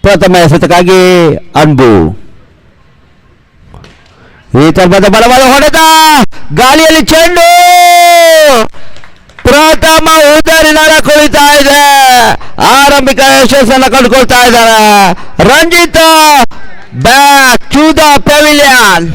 ಪ್ರಥಮ ಎಸೆತಕ್ಕಾಗಿ ಅನ್ಬು. ಈ ತರಹದ ಬಲವಾದ ಹೊಡೆತ, ಗಾಳಿಯಲ್ಲಿ ಚೆಂಡು, ಪ್ರಥಮ ಉದರಿನಾಳ ಕುಳಿತಾ ಇದೆ. ಆರಂಭಿಕ ಯಶಸ್ಸನ್ನು ಕಂಡುಕೊಳ್ತಾ ಇದ್ದಾರೆ. Ranjit back to the pavilion.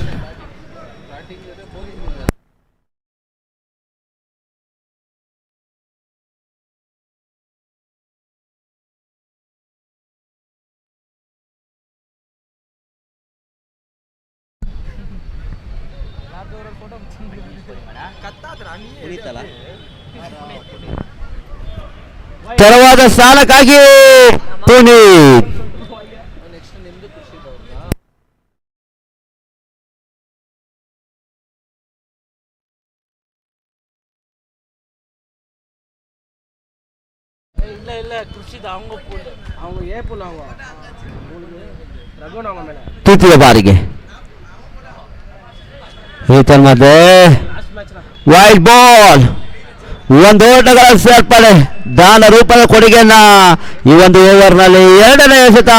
ತೆರವಾದ ಸ್ಥಾನಕ್ಕಾಗಿ ಪುನೀತ್. ತೃತೀಯ ಬಾರಿಗೆ ಈತನ ಮಧ್ಯೆ ವೈಡ್ ಬಾಲ್. ಒಂದು ಓಟಗಳ ಸೇರ್ಪಡೆ, ದಾನ ರೂಪದ ಕೊಡುಗೆಯನ್ನ ಈ ಒಂದು ಓವರ್ನಲ್ಲಿ ಎರಡನೇ ಎಸೆತ,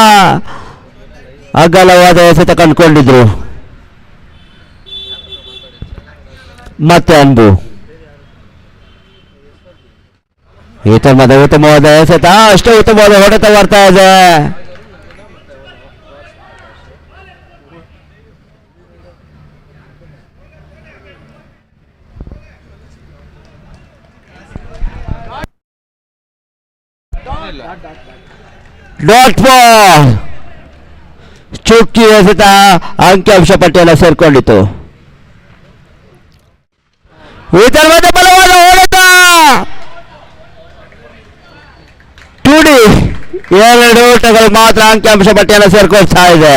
ಅಗಲವಾದ ಎಸೆತ ಕಂಡುಕೊಂಡಿದ್ರು. ಮತ್ತೆ ಅನ್ಬು. ಈತನ ಮಧ್ಯೆ ಉತ್ತಮವಾದ ಎಸೆತ, ಅಷ್ಟೇ ಉತ್ತಮವಾದ ಹೊಡೆತ ಬರ್ತಾ ಇದೆ. Dot ball. ಚುಕ್ಕಿ ಎಸೆತ ಅಂಕಿಅಂಶ ಪಟ್ಟಿಯನ್ನು ಸೇರ್ಕೊಂಡಿತು. ಈತನ ಮಧ್ಯೆ ಬಲವಾದ ಹೊಡೆತ, ಟುಡಿ. ಎರಡು ಓಟಗಳು ಮಾತ್ರ ಅಂಕಿಅಂಶ ಪಟ್ಟಿಯನ್ನು ಸೇರ್ಕೊಳ್ತಾ ಇದೆ.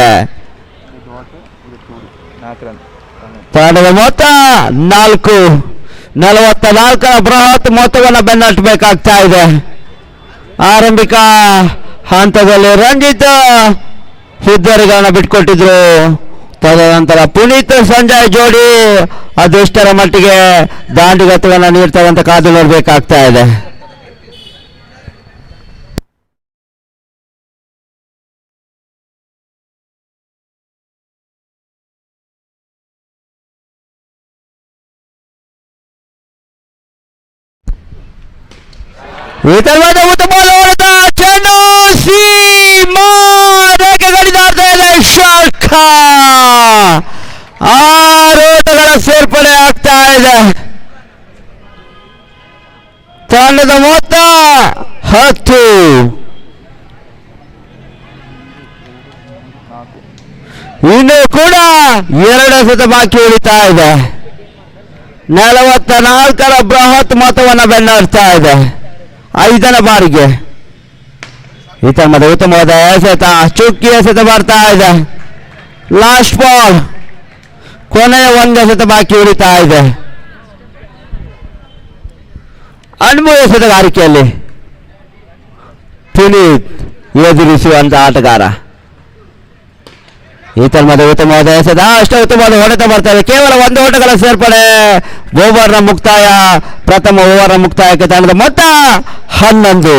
ತಂಡದ ಮೊತ್ತ 44 ಬೃಹತ್ ಮೊತ್ತವನ್ನು ಬೆನ್ನಟ್ಟಬೇಕಾಗ್ತಾ ಇದೆ. ಆರಂಭಿಕ ಹಂತದಲ್ಲಿ ರಂಜಿತ್ ಹುದ್ದರಿಗಳನ್ನು ಬಿಟ್ಕೊಟ್ಟಿದ್ರು. ತದನಂತರ ಪುನೀತ್ ಸಂಜಯ್ ಜೋಡಿ ಅದೆಷ್ಟರ ಮಟ್ಟಿಗೆ ದಾಂಡಿಗತ್ತವನ್ನು ನೀಡ್ತಾರಂತ ಕಾದು ನೋಡಬೇಕಾಗ್ತಾ ಇದೆ. ಉತ್ತಮವಾದ ಹೊಡೆತ, ಚೆಂಡು ಸೀಮಾ ರೇಖೆಗಳಿದಾಡ್ತಾ ಇದೆ. ಶಾರ್ಕ 6 ಓಟಗಳ ಸೇರ್ಪಡೆ ಆಗ್ತಾ ಇದೆ. ತಂಡದ ಮೊತ್ತ 10. ಇನ್ನು ಕೂಡ 2 ಎಸೆತ ಬಾಕಿ ಉಳಿತಾ ಇದೆ. 44 ಬೃಹತ್ ಮೊತ್ತವನ್ನು ಬೆನ್ನಡ್ತಾ ಇದೆ. 5ನೇ ಬಾರಿಗೆ ಈತನ ಮಧ್ಯೆ ಉತ್ತಮವಾದ ಎಸೆತ, ಚುಕ್ಕಿ ಎಸೆತ ಬರ್ತಾ ಇದೆ. ಲಾಸ್ಟ್ ಬಾಲ್, ಕೊನೆಯ 1 ಎಸೆತ ಬಾಕಿ ಉಳಿತಾ ಇದೆ. ಅನುಭವ ಎಸೆತಗಾರಿಕೆಯಲ್ಲಿ ಪುನೀತ್ ಎದುರಿಸುವಂತ ಆಟಗಾರ. ಈತನ ಮಧ್ಯೆ ಉತ್ತಮವಾದ ಎಸೆತ, ಅಷ್ಟೇ ಉತ್ತಮವಾದ ಹೊಡೆತ ಬರ್ತಾ ಇದೆ. ಕೇವಲ 1 ಓಟಗಳ ಸೇರ್ಪಡೆ. ಓವರ್ನ ಮುಕ್ತಾಯ, ಪ್ರಥಮ ಓವರ್ನ ಮುಕ್ತಾಯಕ್ಕೆ ತಂಡದ ಮೊತ್ತ 11.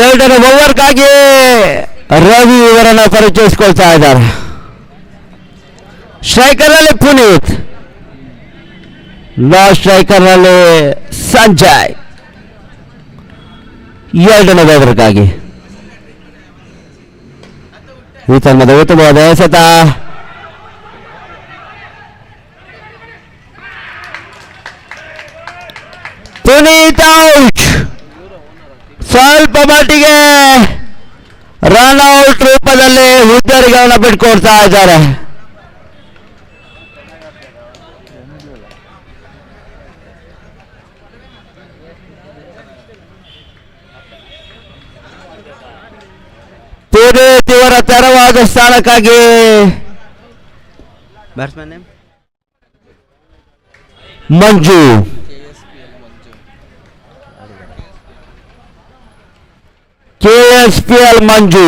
ಎರಡನೇ ಓವರ್ಗಾಗಿ ರವಿ ಇವರನ್ನು ಪರಿಚಯಿಸಿಕೊಳ್ತಾ ಇದ್ದಾರೆ. ಸ್ಟ್ರೈಕರ್ನಲ್ಲಿ ಪುನೀತ್, ಲಾಸ್ಟ್ ಸ್ಟ್ರೈಕರ್ನಲ್ಲಿ ಸಂಜಯ್. ಎರಡನೇ ಓವರ್ಗಾಗಿ ಈ ತಂಡದ ಉತ್ತಮವಾದ ಎಸೆತ. ಪುನೀತ್ ಔಟ್. ಸ್ವಲ್ಪ ಮಟ್ಟಿಗೆ ರನ್ಔಟ್ ರೂಪದಲ್ಲಿ ಉದ್ದರಿಗಳನ್ನ ಬಿಟ್ಕೊಡ್ತಾ ಇದ್ದಾರೆ. ಪುನೀತ್ ಇವರ ತೆರವಾದ ಸ್ಥಾನಕ್ಕಾಗಿ ಬ್ಯಾಟ್ಸ್ಮನ್ ನೇಮ್ ಮಂಜು. KSPL ಮಂಜು.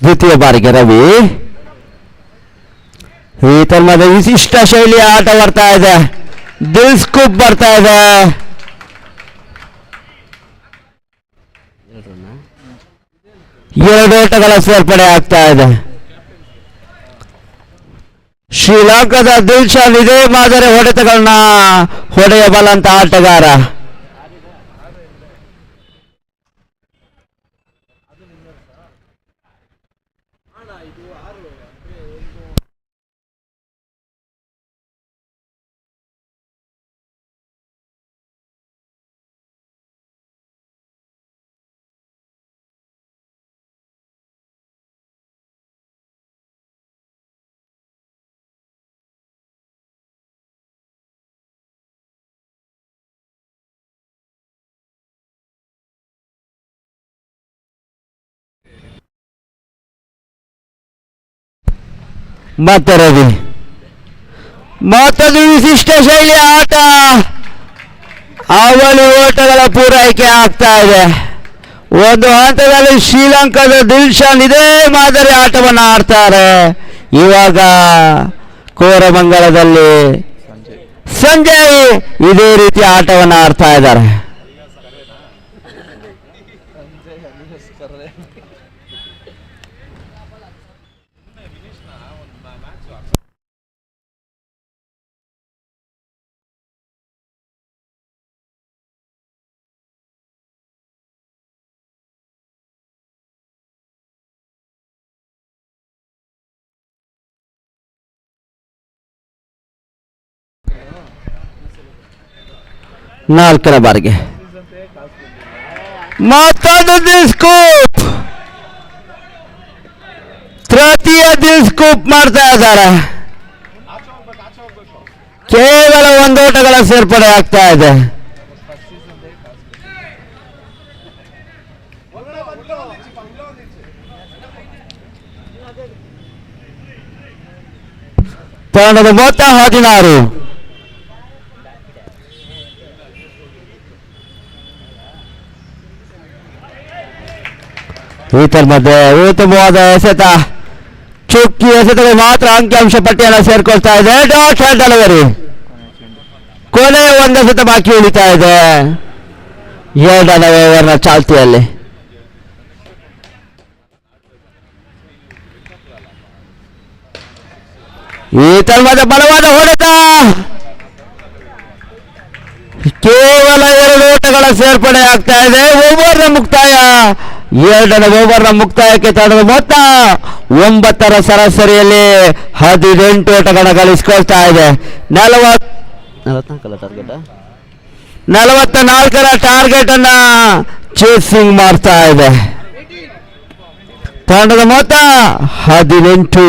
ದ್ವಿತೀಯ ಬಾರಿಗೆ ರವಿ. ಈ ತರಹದ ವಿಶಿಷ್ಟ ಶೈಲಿಯ ಆಟ ಬರ್ತಾ ಇದೆ. ದಿಲ್ ಸ್ಕೂಪ್ ಬರ್ತಾ ಇದೆ. ಎರಡು ಓಟಗಳ ಸೇರ್ಪಡೆ ಆಗ್ತಾ ಇದೆ. ಶ್ರೀಲಂಕಾದ ದಿಲ್ಶಾನ್ ಇದೇ ಮಾದರಿ ಹೊಡೆತಗಳನ್ನ ಹೊಡೆಯಬಲ್ಲಂತ ಆಟಗಾರ. ಮತ್ತೆ ರವಿ. ಮತ್ತೊಂದು ವಿಶಿಷ್ಟ ಶೈಲಿಯ ಆಟ. ಅವಳಿ ಓಟಗಳ ಪೂರೈಕೆ ಆಗ್ತಾ ಇದೆ. ಒಂದು ಹಂತದಲ್ಲಿ ಶ್ರೀಲಂಕಾದ ದಿಲ್ಶಾನ್ ಇದೇ ಮಾದರಿ ಆಟವನ್ನು ಆಡ್ತಾರೆ. ಇವಾಗ ಕೋರಮಂಗಲದಲ್ಲಿ ಸಂಜಯ್ ಇದೇ ರೀತಿ ಆಟವನ್ನು ಆಡ್ತಾ ಇದ್ದಾರೆ. ನಾಲ್ಕರ ಬಾರಿಗೆ ಮತ್ತೊಂದು ದಿಲ್ ಸ್ಕೂಪ್. ತೃತೀಯ ದಿಲ್ ಸ್ಕೂಪ್ ಮಾಡ್ತಾ ಇದ್ದಾರೆ. ಕೇವಲ ಒಂದು ಓಟಗಳ ಸೇರ್ಪಡೆ ಆಗ್ತಾ ಇದೆ. ತಂಡದ ಮೊತ್ತ 16. ಈತರ ಮಧ್ಯೆ ಉತ್ತಮವಾದ ಎಸೆತ. ಚುಕ್ಕಿ ಎಸೆತಗಳು ಮಾತ್ರ ಅಂಕಿಅಂಶ ಪಟ್ಟಿಯನ್ನು ಸೇರ್ಕೊಳ್ತಾ ಇದೆ. Dot head delivery. ಕೊನೆ ಒಂದು ಎಸೆತ ಬಾಕಿ ಉಳಿತಾ ಇದೆ 2ನೇ ಓವರ್ನ ಚಾಲ್ತಿಯಲ್ಲಿ. ಈ ತರವಾದ ಬಲವಾದ ಹೊಡೆತ. ಕೇವಲ 2 ಓಟಗಳ ಸೇರ್ಪಡೆ ಆಗ್ತಾ ಇದೆ. ಓವರ್ನ ಮುಕ್ತಾಯ. 2ನೇ ಓವರ್ನ ಮುಕ್ತಾಯಕ್ಕೆ ತಂಡದ ಮೊತ್ತ 9ರ ಸರಾಸರಿಯಲ್ಲಿ 18 ಓಟಗಳನ್ನು ಗಳಿಸಿಕೊಳ್ತಾ ಇದೆ. 44ರ ಟಾರ್ಗೆಟ್ ಅನ್ನ ಚೇಸಿಂಗ್ ಮಾಡ್ತಾ ಇದೆ. ತಂಡದ ಮೊತ್ತ 18.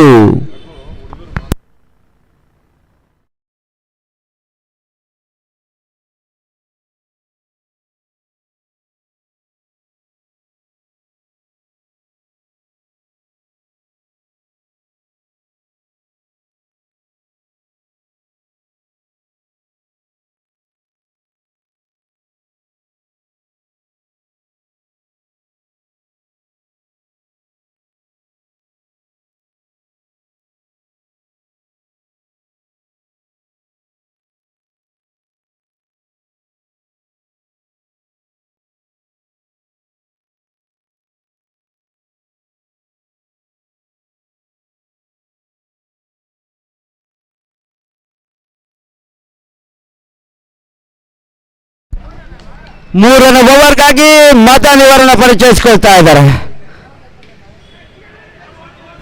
ಮೂರನೇ ಓವರ್ಗಾಗಿ ಮತ ನಿವಾರಣೆ ಪರಿಚಯಿಸಿಕೊಳ್ತಾ ಇದ್ದಾರೆ.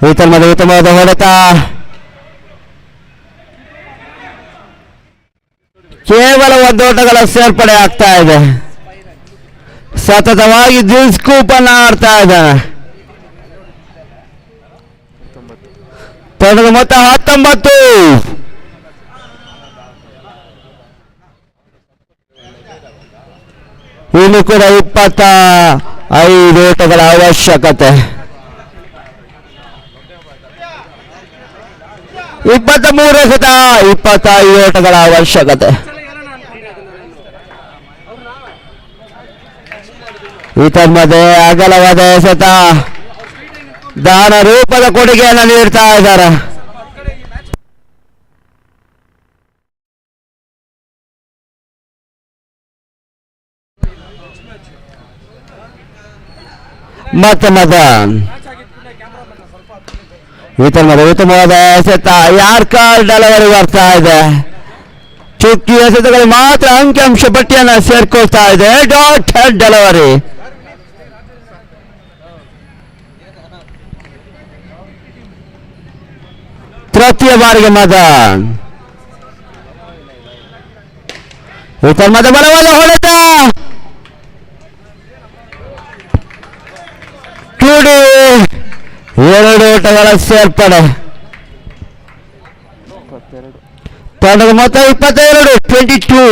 ಈತನ ಉತ್ತಮವಾದ ಹೊಡೆತ, ಕೇವಲ 1 ಓಟಗಳ ಸೇರ್ಪಡೆ ಆಗ್ತಾ ಇದೆ. ಸತತವಾಗಿ ದಿಲ್ ಸ್ಕೂಪ್ ಅನ್ನು ಆಡ್ತಾ ಇದ್ದಾನೆ. ತಂಡದ ಮೊತ್ತ 19. ಇನ್ನು ಕೂಡ 25 ಓಟಗಳ ಅವಶ್ಯಕತೆ. 23 ಎಸೆತ, 25 ಓಟಗಳ ಅವಶ್ಯಕತೆ. ಈತನ್ಮಧ್ಯೆ ಅಗಲವಾದ ಎಸೆತ, ದಾನ ರೂಪದ ಕೊಡುಗೆಯನ್ನು ನೀಡ್ತಾ ಇದ್ದಾರೆ. ಮತ್ತೆ ಮದನ್ ಈತನ್ಮಧ್ಯೆ ಉತ್ತಮವಾದ ಎಸೆತ, ಯಾರ್ಕರ್ ಡೆಲಿವರಿ ಬರ್ತಾ ಇದೆ. ಚುಕ್ಕಿ ಎಸೆತಗಳು ಮಾತ್ರ ಅಂಕಿಅಂಶ ಪಟ್ಟಿಯನ್ನು ಸೇರ್ಕೊಳ್ತಾ ಇದೆ. Dot head delivery. ತೃತೀಯ ಬಾರಿಗೆ ಮದನ್. ಈತನ್ಮಧ್ಯೆ ಬಲವಾದ ಹೊಡೆತ, ಟೂಡಿ 2 ಓಟಗಳ ಸೇರ್ಪಡೆ. ತಂಡದ ಮೊತ್ತ 22, 22.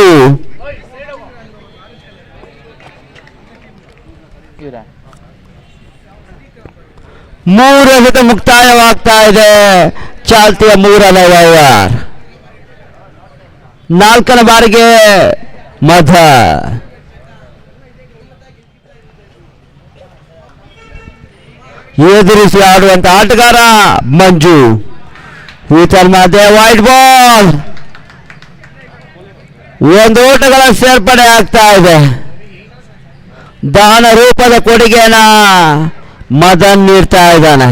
3 ಎಸೆತ ಮುಕ್ತಾಯವಾಗ್ತಾ ಇದೆ. ಚಾಲ್ತಿಯ 3ನೇ ಓವರ್. 4ನೇ ಬಾರಿಗೆ ಮಧ. ಎದುರಿಸಿ ಆಡುವಂತ ಆಟಗಾರ ಮಂಜು. ಈತನ ಮಧ್ಯೆ ವೈಟ್ ಬಾಲ್. 1 ಓಟಗಳ ಸೇರ್ಪಡೆ ಆಗ್ತಾ ಇದೆ. ದಾನ ರೂಪದ ಕೊಡುಗೆನ ಮದನ್ ನೀಡ್ತಾ ಇದ್ದಾನೆ.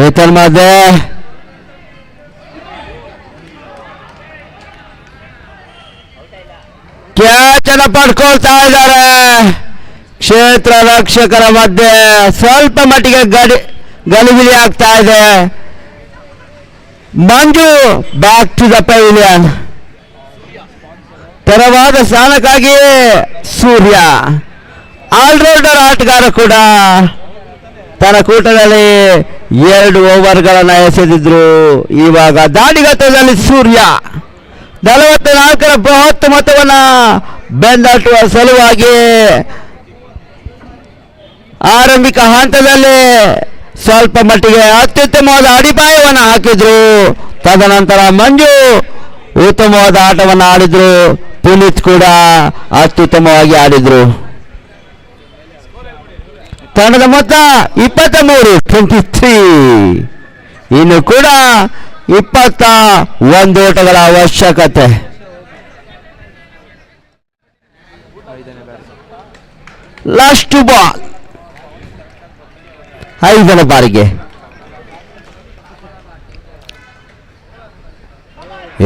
ಈತನ ಮಧ್ಯೆ ಕ್ಯಾಚ್ ಅನ್ನು ಪಡ್ಕೊಳ್ತಾ ಇದ್ದಾರೆ. ಕ್ಷೇತ್ರ ರಕ್ಷಕರ ಮಧ್ಯೆ ಸ್ವಲ್ಪ ಮಟ್ಟಿಗೆ ಗಲಿಬಿಲಿ ಆಗ್ತಾ ಇದೆ. ಮಂಜು ಬ್ಯಾಕ್ ಟು ದ ಪೆವಿಲಿಯನ್. ತೆರವಾದ ಸ್ಥಾನಕ್ಕಾಗಿ ಸೂರ್ಯ. ಆಲ್ರೌಂಡರ್ ಆಟಗಾರ ಕೂಡ ತನ್ನ ಕೂಟದಲ್ಲಿ 2 ಓವರ್ಗಳನ್ನು ಎಸೆದಿದ್ರು. ಇವಾಗ ದಾಡಿಗತ್ತದಲ್ಲಿ ಸೂರ್ಯ 44ರ ಬೃಹತ್ ಮೊತ್ತವನ್ನು ಬೆನ್ನಟ್ಟುವ ಸಲುವಾಗಿ ಆರಂಭಿಕ ಹಂತದಲ್ಲಿ ಸ್ವಲ್ಪ ಮಟ್ಟಿಗೆ ಅತ್ಯುತ್ತಮವಾದ ಅಡಿಪಾಯವನ್ನು ಹಾಕಿದ್ರು. ತದನಂತರ ಮಂಜು ಉತ್ತಮವಾದ ಆಟವನ್ನು ಆಡಿದ್ರು. ಪುನೀತ್ ಕೂಡ ಅತ್ಯುತ್ತಮವಾಗಿ ಆಡಿದ್ರು. ತಂಡದ ಮೊತ್ತ 23, 23. ಇನ್ನು ಕೂಡ 21 ಓಟಗಳ ಅವಶ್ಯಕತೆ. Last ball. 5ನೇ ಬಾರಿಗೆ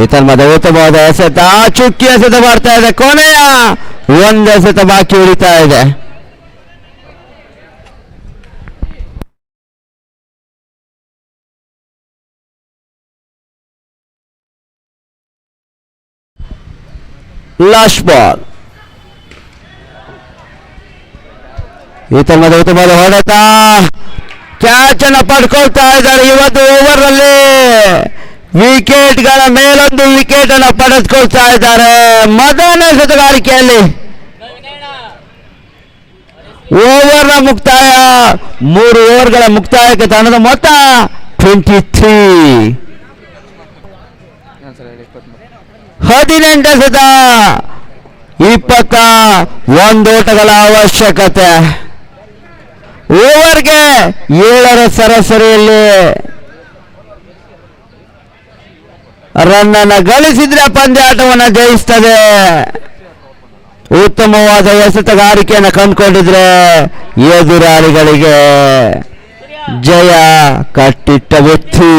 ಈತನ ಮಧ್ಯೆ ಉತ್ತಮವಾದ ಎಸೆತ, ಚುಕ್ಕಿ ಎಸೆತ ಬರ್ತಾ ಇದೆ. ಕೊನೆಯ 1 ಎಸೆತ ಬಾಕಿ ಉಳಿತಾ ಇದೆ. Last ball. ಈತನ ಮಧ್ಯೆ ಉತ್ತಮವಾದ ಹೊಡೆತ, ಕ್ಯಾಚ್ ಅನ್ನು ಪಡ್ಕೊಳ್ತಾ ಇದ್ದಾರೆ. ಇವತ್ತು ಓವರ್ ನಲ್ಲಿ ವಿಕೆಟ್ಗಳ ಮೇಲೊಂದು ವಿಕೆಟ್ ಅನ್ನು ಪಡೆದುಕೊಳ್ತಾ ಇದ್ದಾರೆ. ಮೊದಲನೇ ಎಸೆತಗಾರಿಕೆಯಲ್ಲಿ ಓವರ್ನ ಮುಕ್ತಾಯ 3 ಓವರ್ಗಳ ಮುಕ್ತಾಯಕ್ಕೆ ತಂಡದ ಮೊತ್ತ 23. 18 ಎಸೆತ, 21 ಓಟಗಳ ಅವಶ್ಯಕತೆ. ಓವರ್ಗೆ 7ರ ಸರಾಸರಿಯಲ್ಲಿ ರನ್ ಅನ್ನು ಗಳಿಸಿದ್ರೆ ಪಂದ್ಯಾಟವನ್ನು ಜಯಿಸ್ತದೆ. ಉತ್ತಮವಾದ ಎಸೆತಗಾರಿಕೆಯನ್ನು ಕಂಡುಕೊಂಡಿದ್ರೆ ಎದುರಾಳಿಗಳಿಗೆ ಜಯ ಕಟ್ಟಿಟ್ಟ ವ್ಯಕ್ತಿ.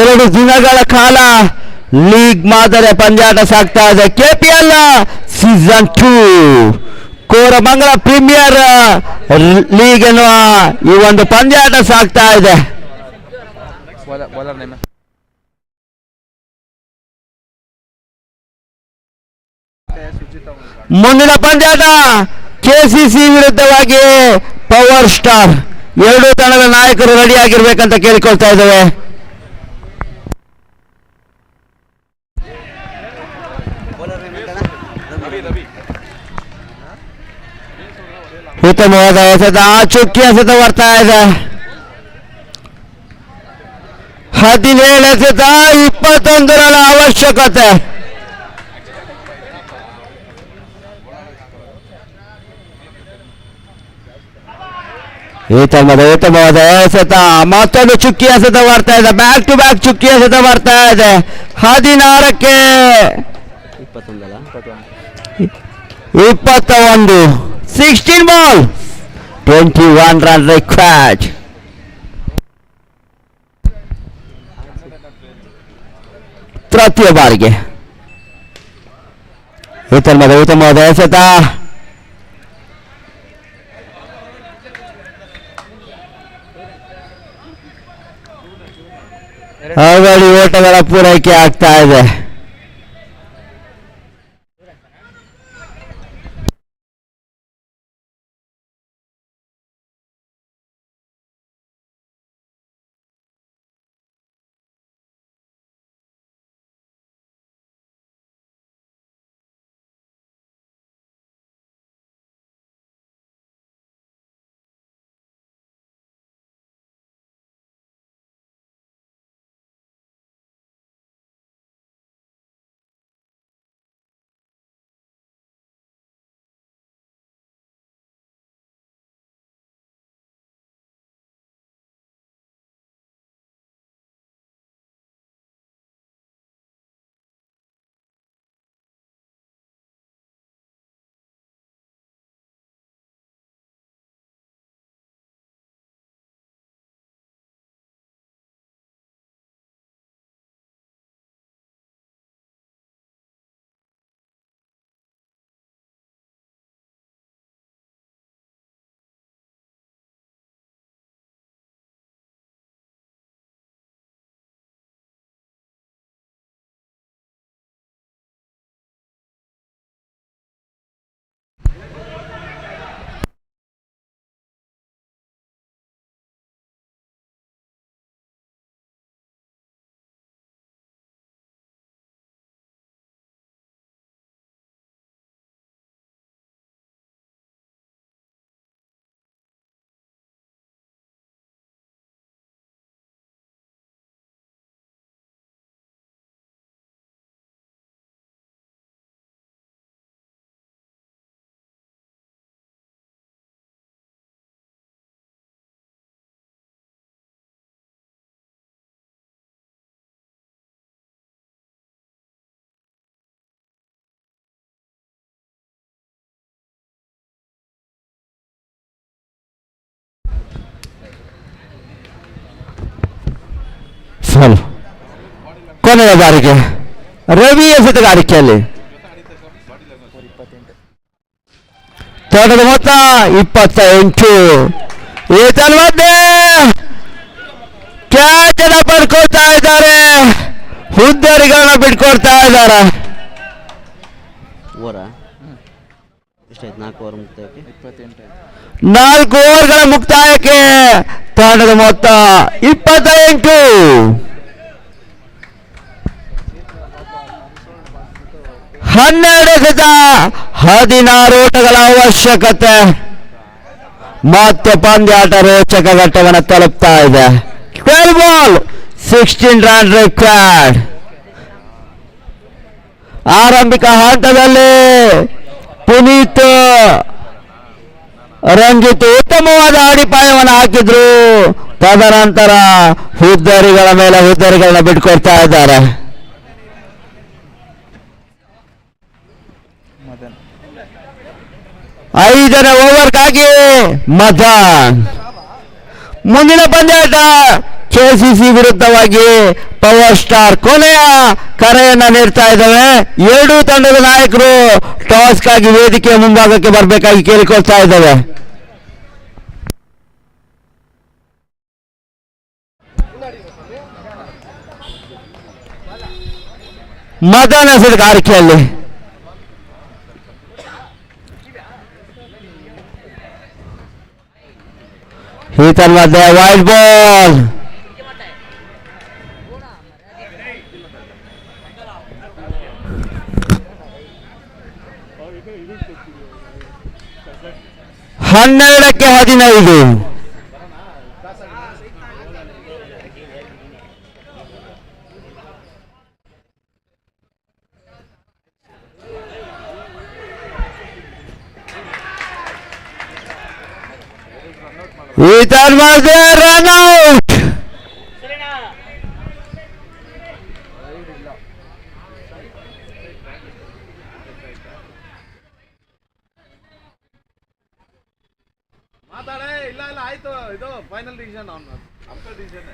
ಎರಡು ದಿನಗಳ ಕಾಲ ಲೀಗ್ ಮಾದರಿ ಪಂದ್ಯಾಟ ಸಾಗ್ತಾ ಇದೆ. KPL season 2 Koramangala premier league ಎನ್ನುವ ಈ ಒಂದು ಪಂದ್ಯಾಟ ಸಾಗ್ತಾ ಇದೆ. ಮುಂದಿನ ಪಂದ್ಯಾಟ KCC ವಿರುದ್ಧವಾಗಿ ಪವರ್ ಸ್ಟಾರ್. ಎರಡೂ ತಂಡದ ನಾಯಕರು ರೆಡಿಯಾಗಿರ್ಬೇಕಂತ ಕೇಳಿಕೊಳ್ತಾ ಇದ್ದೇವೆ. ಉತ್ತಮವಾದ ಎಸೆತ, ಚುಕ್ಕಿ ಎಸೆತ ಬರ್ತಾ ಇದೆ. 17 ಎಸೆತ, 21 ರನ್ ಅವಶ್ಯಕತೆ. ಈ ತಂಡದ ಉತ್ತಮವಾದ ಎಸೆತ, ಮತ್ತೊಂದು ಚುಕ್ಕಿ ಎಸೆತ ಬರ್ತಾ ಇದೆ. ಬ್ಯಾಕ್ ಟು ಬ್ಯಾಕ್ ಚುಕ್ಕಿ ಎಸೆತ ಬರ್ತಾ ಇದೆ. 16ಕ್ಕೆ 21. 16 ball, 21 run required. ತೃತೀಯ ಬಾರಿಗೆ ಈ ತಂಡದ ಉತ್ತಮವಾದ ಎಸೆತ, ಅವಳಿ ಓಟಗಳ ಪೂರೈಕೆ ಆಗ್ತಾ ಇದೆ. ಕೊನೆಯ ಬಾರಿಗೆ ರವಿ ಎಸೆತಗಾರಿಕೆಯಲ್ಲಿ ತೋಟದ ಮೊತ್ತ 28. ಈತನ ಮಧ್ಯೆ ಕ್ಯಾಚ್ ಅನ್ನು ಪಡ್ಕೊಳ್ತಾ ಇದ್ದಾರೆ, ಹುದ್ದರಿಗಳನ್ನ ಬಿಟ್ಕೊಡ್ತಾ ಇದ್ದಾರೆ. 4 ಓವರ್ಗಳ ಮುಕ್ತಾಯಕ್ಕೆ ತಂಡದ ಮೊತ್ತ 28. 12 ಎಸೆತ, 16 ಓಟಗಳ ಅವಶ್ಯಕತೆ. ಮತ್ತೆ ಪಂದ್ಯಾಟ ರೋಚಕ ಘಟ್ಟವನ್ನು ತಲುಪ್ತಾ ಇದೆ. 12 ಬಾಲ್, 16 ರನ್ ರಿಕ್ವೈರ್ಡ್. ಆರಂಭಿಕ ಹಂತದಲ್ಲಿ ಪುನೀತ್ ರಂಜಿತ್ ಉತ್ತಮವಾದ ಅಡಿಪಾಯವನ್ನು ಹಾಕಿದ್ರು. ತದನಂತರ ಹುದ್ದರಿಗಳ ಮೇಲೆ ಹುದ್ದರಿಗಳನ್ನ ಬಿಟ್ಕೊಡ್ತಾ ಇದ್ದಾರೆ. ಐದನೇ ಓವರ್ಗಾಗಿ ಮದನ್. ಮುಂದಿನ ಪಂದ್ಯಾಟ ಕೆಸಿಸಿ ವಿರುದ್ಧವಾಗಿ ಪವರ್ ಸ್ಟಾರ್ ಕೊನೆಯ ಕರೆಯನ್ನ ನೀಡ್ತಾ ಇದ್ದಾವೆ. ಎರಡೂ ತಂಡದ ನಾಯಕರು ಟಾಸ್ಗಾಗಿ ವೇದಿಕೆಯ ಮುಂಭಾಗಕ್ಕೆ ಬರಬೇಕಾಗಿ ಕೇಳಿಕೊಳ್ತಾ ಇದ್ದಾವೆ. ಮದನ್ ಹೆಸರುಗಾರಿಕೆಯಲ್ಲಿ ಈತನ ಮಧ್ಯೆ ವೈಡ್ ಬಾಲ್. ಹನ್ನೆರಡಕ್ಕೆ 15. ಈತನ ಮಧ್ಯೆ ರನ್ಔಟ್.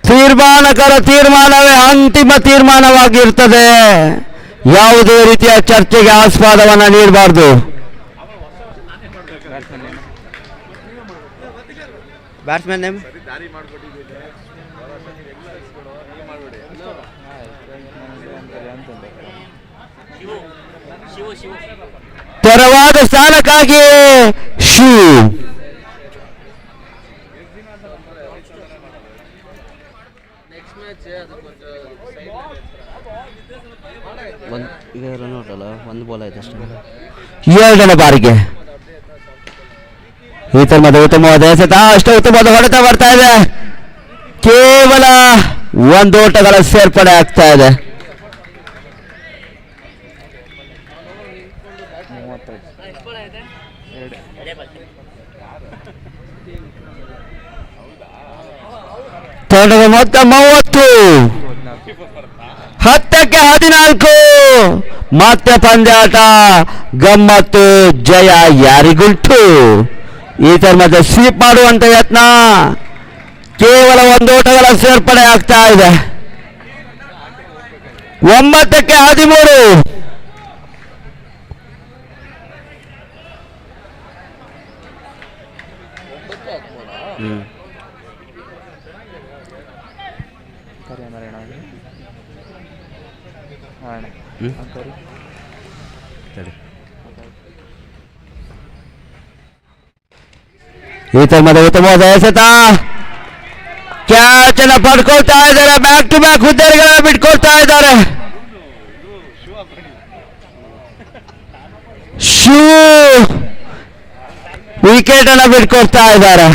ತೀರ್ಮಾನಕರ ತೀರ್ಮಾನವೇ ಅಂತಿಮ ತೀರ್ಮಾನವಾಗಿರ್ತದೆ. ಯಾವುದೇ ರೀತಿಯ ಚರ್ಚೆಗೆ ಆಸ್ಪದವನ್ನ ನೀಡಬಾರ್ದು. ಬ್ಯಾಟ್ಸ್ಮನ್ ನೇಮ್ ತೆರವಾದ ಸ್ಥಾನಕ್ಕಾಗಿ ಶಿವ್. ಒಂದು ಬಾಲ್ ಆಯ್ತು ಅಷ್ಟೇ. ಎರಡನೇ ಬಾರಿಗೆ ಈತನ ಮಧ್ಯೆ ಉತ್ತಮವಾದ ಎಸೆತ, ಅಷ್ಟೇ ಉತ್ತಮವಾದ ಹೊಡೆತ ಬರ್ತಾ ಇದೆ. ಕೇವಲ ಒಂದು ಓಟಗಳ ಸೇರ್ಪಡೆ ಆಗ್ತಾ ಇದೆ. ತಂಡದ ಮೊತ್ತ 30. 10ಕ್ಕೆ 14. ಮತ್ತೆ ಪಂದ್ಯಾಟ ಗಮ್ಮತ್ತು. ಜಯ ಯಾರಿಗುಂಟು. ಈತರ ಮಧ್ಯೆ ಸ್ವೀಪ್ ಮಾಡುವಂತ ಯತ್ನ. ಕೇವಲ ಒಂದು ಓಟಗಳ ಸೇರ್ಪಡೆ ಆಗ್ತಾ ಇದೆ. 9ಕ್ಕೆ 13. ಈತರ ಮಧ್ಯೆ ಉತ್ತಮವಾದ ಎಸೆತ, ಕ್ಯಾಚ್ ಅನ್ನ ಪಡ್ಕೊಳ್ತಾ ಇದ್ದಾರೆ. ಬ್ಯಾಕ್ ಟು ಬ್ಯಾಕ್ ಹುದ್ದೆಗಳನ್ನ ಬಿಟ್ಕೊಳ್ತಾ ಇದ್ದಾರೆ. ಶೂ ವಿಕೆಟ್ ಅನ್ನ ಬಿಟ್ಕೊಳ್ತಾ ಇದ್ದಾರೆ.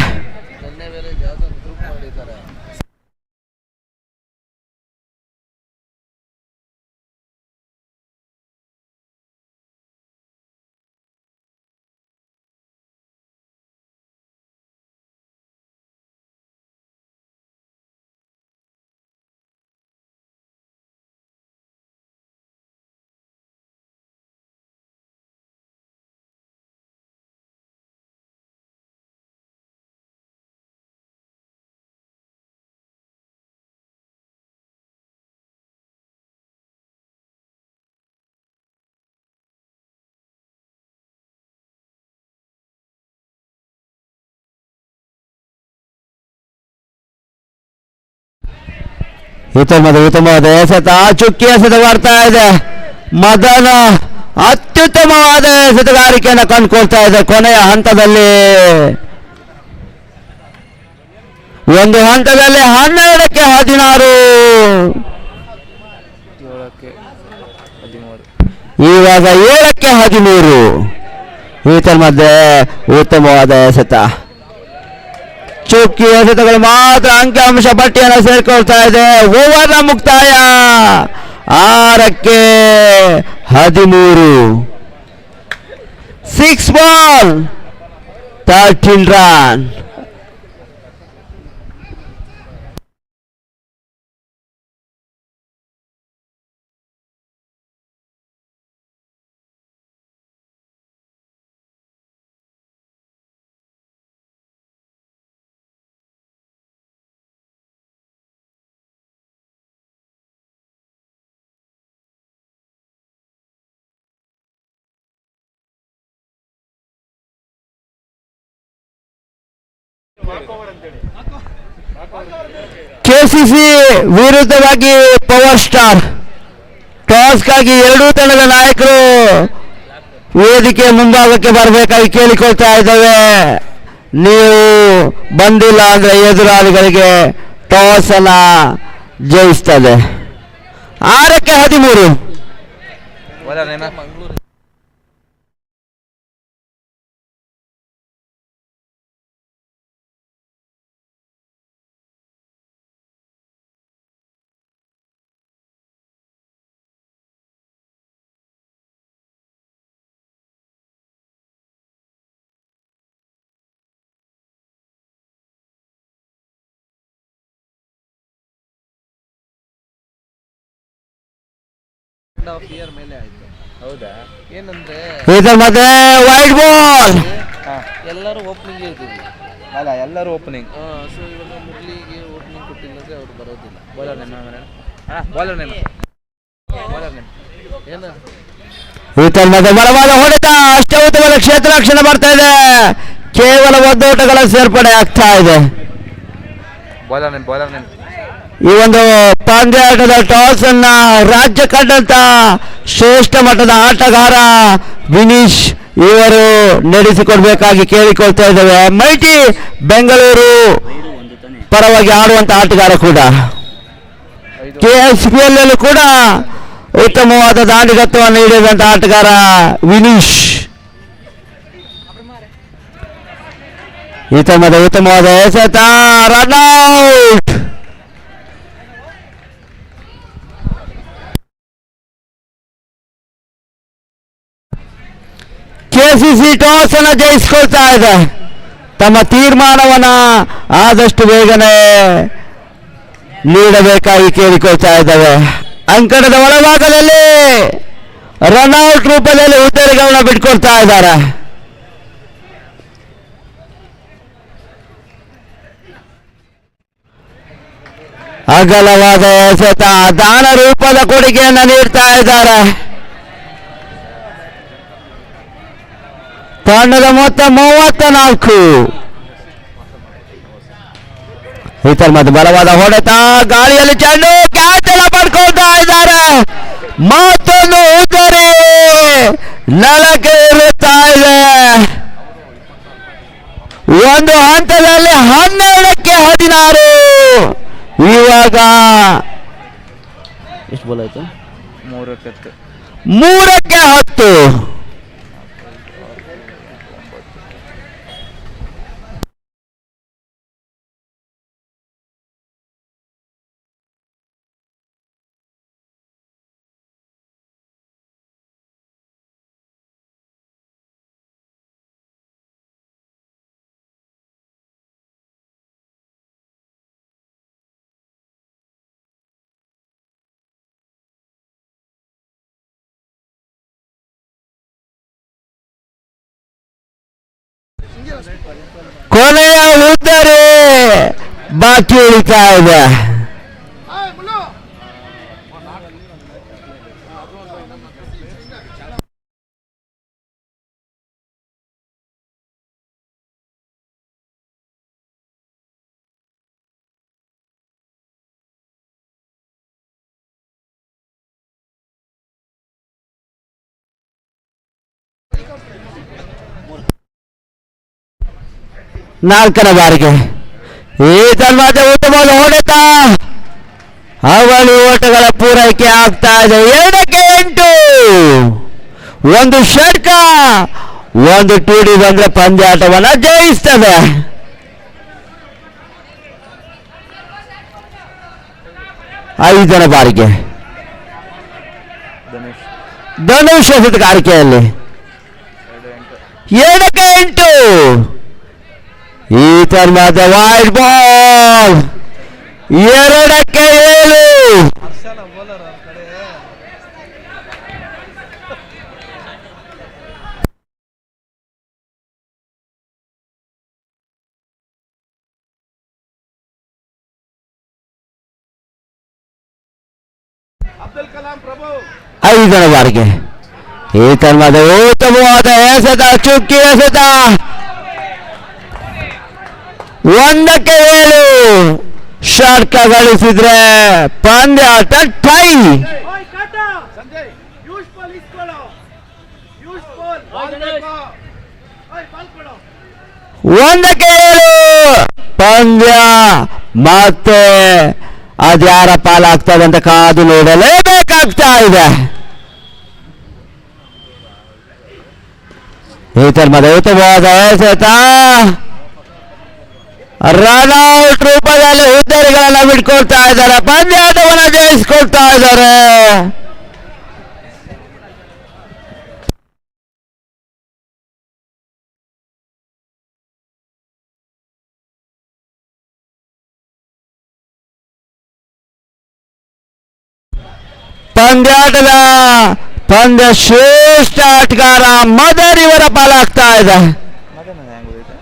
ಉತ್ತಮವಾದ ಎಸೆತ, ಚುಕ್ಕಿ ಎಸೆತ ಬರ್ತಾ ಇದೆ. ಮದನ ಅತ್ಯುತ್ತಮವಾದ ಎಸೆತಗಾರಿಕೆಯನ್ನು ಕಂಡುಕೊಳ್ತಾ ಇದೆ. ಕೊನೆಯ ಹಂತದಲ್ಲಿ ಒಂದು ಹಂತದಲ್ಲಿ 12ಕ್ಕೆ 16. ಇವಾಗ 7ಕ್ಕೆ 13. ಈತನ ಮಧ್ಯೆ ಉತ್ತಮವಾದ ಎಸೆತ, ಚುಕ್ಕಿ ಎಸೆತಗಳು ಮಾತ್ರ ಅಂಕಿಅಂಶ ಪಟ್ಟಿಯನ್ನು ಸೇರ್ಕೊಳ್ತಾ ಇದೆ. ಓವರ್ನ ಮುಕ್ತಾಯ 6ಕ್ಕೆ 13. 6 ಬಾಲ್. 13 run. ಕೆಸಿಸಿ ವಿರುದ್ಧವಾಗಿ ಪವರ್ ಸ್ಟಾರ್ ಟಾಸ್ಗಾಗಿ ಎರಡೂ ತಂಡದ ನಾಯಕರು ವೇದಿಕೆ ಮುಂಭಾಗಕ್ಕೆ ಬರಬೇಕಾಗಿ ಕೇಳಿಕೊಳ್ತಾ ಇದ್ದೇವೆ. ನೀವು ಬಂದಿಲ್ಲ ಅಂದ್ರೆ ಎದುರಾಳಿಗಳಿಗೆ ಟಾಸ್ ಅನ್ನ ಜಯಿಸ್ತದೆ. 6ಕ್ಕೆ 13. ಹೌದಾ? ಏನಂದ್ರೆ ಇದರ ಮಧ್ಯೆ ವೈಡ್ ಬಾಲ್. ಎಲ್ಲರೂ ಓಪನಿಂಗ್ ಇದ್ದೀವಿ ಅಲ್ಲ, ಎಲ್ಲರೂ ಓಪನಿಂಗ್. ಸೊ ಇವಾಗ ಮುರಳಿಗೆ ಓಪನಿಂಗ್ ಕೊಟ್ಟಿಲ್ಲ ಅಂದ್ರೆ ಅವ್ರು ಬರೋದಿಲ್ಲ. ಬಾಲರ್ ಏನು ಈತನ ಮಧ್ಯೆ ಬಲವಾದ ಹೊಡೆತ, ಅಷ್ಟೌತವಾದ ಕ್ಷೇತ್ರ ರಕ್ಷಣೆ ಬರ್ತಾ ಇದೆ. ಕೇವಲ ಒದ್ದೋಟಗಳ ಸೇರ್ಪಡೆ ಆಗ್ತಾ ಇದೆ. ಬಾಲರ್ ಈ ಒಂದು ಪಂದ್ಯಾಟದ ಟಾಸ್ ಅನ್ನ ರಾಜ್ಯ ಕಂಡಂತ ಶ್ರೇಷ್ಠ ಮಟ್ಟದ ಆಟಗಾರ ವಿನೀಶ್ ಇವರು ನಡೆಸಿಕೊಡ್ಬೇಕಾಗಿ ಕೇಳಿಕೊಳ್ತಾ ಇದ್ದೇವೆ. ಮೈಟಿ ಬೆಂಗಳೂರು ಪರವಾಗಿ ಆಡುವಂತ ಆಟಗಾರ ಕೂಡ KSPL ಅಲ್ಲೂ ಕೂಡ ಉತ್ತಮವಾದ ದಾಂಡಿಗತ್ವವನ್ನು ನೀಡಿದಂತ ಆಟಗಾರ ವಿನೀಶ್. ಈತ ಮಧ್ಯೆ ಉತ್ತಮವಾದ ಎಸೆತ, ರನ್ಔಟ್. ಕೆಸಿಸಿ ಟಾಸ್ ಅನ್ನು ಜಯಿಸಿಕೊಳ್ತಾ ಇದೆ. ತಮ್ಮ ತೀರ್ಮಾನವನ್ನ ಆದಷ್ಟು ಬೇಗನೆ ನೀಡಬೇಕಾಗಿ ಕೇಳಿಕೊಳ್ತಾ ಇದ್ದೇವೆ. ಅಂಕಣದ ಒಳಭಾಗದಲ್ಲಿ ರನ್ಔಟ್ ರೂಪದಲ್ಲಿ ಉತ್ತರಗಳನ್ನ ಬಿಟ್ಕೊಳ್ತಾ ಇದ್ದಾರೆ. ಅಗಲವಾದ ಎಸೆತ, ದಾನ ರೂಪದ ಕೊಡುಗೆಯನ್ನು ನೀಡ್ತಾ ಇದ್ದಾರೆ. ತಂಡದ ಮೊತ್ತ 34. ಈತರ ಮತ್ತೆ ಬಲವಾದ ಹೊಡೆತ, ಗಾಳಿಯಲ್ಲಿ ಚೆಂಡು ಕ್ಯಾಚ್ ಅನ್ನ ಪಡ್ಕೊಳ್ತಾ ಇದ್ದಾರೆ. ಮತ್ತೊಂದು ಉತ್ತರಿ ನೆಲಕ್ಕೆ ಇರುತ್ತಾ ಇದೆ. ಒಂದು ಹಂತದಲ್ಲಿ 12ಕ್ಕೆ 16. ಇವಾಗ ಎಷ್ಟು ಬಾಲ್ ಆಯ್ತು? 3ಕ್ಕೆ 10. ಕೊನೆಯ ಉತ್ತರಿ ಬಾಕಿ ಉಳಿತಾ ಇದೆ. ನಾಲ್ಕನೇ ಬಾರಿಗೆ ಈ ತನ್ಮಾತೆ ಉತ್ತಮವಾದ ಹೊಡೆತ, ಅವಳಿ ಓಟಗಳ ಪೂರೈಕೆ ಆಗ್ತಾ ಇದೆ. 2ಕ್ಕೆ 8. ಒಂದು ಷಟ್ಕ, ಒಂದು ಟೂಡಿ ಬಂದ್ರೆ ಪಂದ್ಯಾಟವನ್ನ ಜಯಿಸ್ತದೆ. ಐದನೇ ಬಾರಿಗೆ ಧನುಷ್ ಎಸೆತಗಾರಿಕೆಯಲ್ಲಿ 7ಕ್ಕೆ 8. ಈ ತರ್ಮದ ವೈಡ್ ಬಾಲ್ 2-7. ಹರ್ಷಲ ಬೌಲರ್ ಅವ್ರ ಕಡೆ. ಅಬ್ದುಲ್ ಕಲಾಂ ಪ್ರಭು 5ನೇ ಬಾರಿಗೆ ಈ ತರ್ಮದ ಉತ್ತಮವಾದ ಎಸೆತ, ಚುಕ್ಕಿ ಎಸೆತ 1-7. ಷಟ್ಕ ಗಳಿಸಿದ್ರೆ ಪಂದ್ಯಾಟ ಟೈ. ಸಂಜಯ್ ಯೂಸ್ ಬಾಲ್ ಇಸ್ಕೊಳ್ಳೋ. ಯೂಸ್ ಬಾಲ್ 1-7. ಪಂದ್ಯ ಮತ್ತೆ ಅದ್ಯಾರ ಪಾಲಾಗ್ತದೆ ಅಂತ ಕಾದು ನೋಡಲೇಬೇಕಾಗ್ತಾ ಇದೆ. ಈ ತರ್ಮದ ಉತ್ತಮವಾದ ಎಸೆತ ರನ್ಔಟ್ ರೂಪದಲ್ಲಿ ಹುದ್ದರಿಗಳನ್ನ ಬಿಟ್ಕೊಳ್ತಾ ಇದ್ದಾರೆ. ಪಂದ್ಯಾಟವನ್ನು ಜಯಿಸ್ಕೊಳ್ತಾ ಇದ್ದಾರೆ. ಪಂದ್ಯಾಟದ ಪಂದ್ಯ ಶ್ರೇಷ್ಠ ಆಟಗಾರ ಮದರ್ ಇವರ ಪಾಲಾಗ್ತಾ ಇದೆ. ಮಗನ ಹೆಂಗ್ ಹೋಯ್ತು?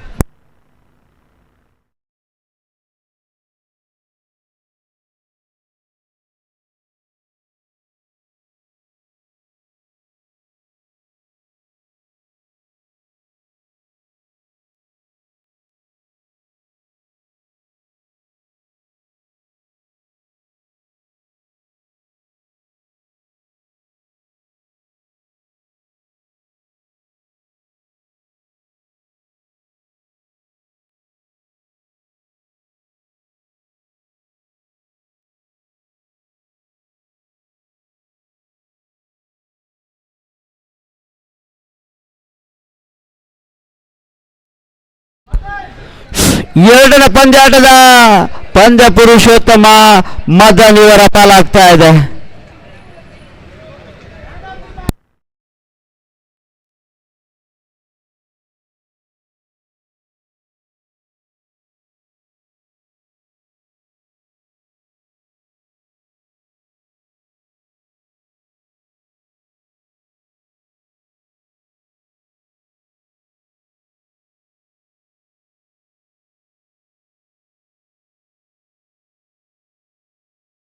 ಎರಡನೇ ಪಂದ್ಯಾಟದ ಪಂದ್ಯ ಪುರುಷೋತ್ತಮ ಮದನ್ ಇವರ ಪಾಲಾಗ್ತಾ ಇದೆ.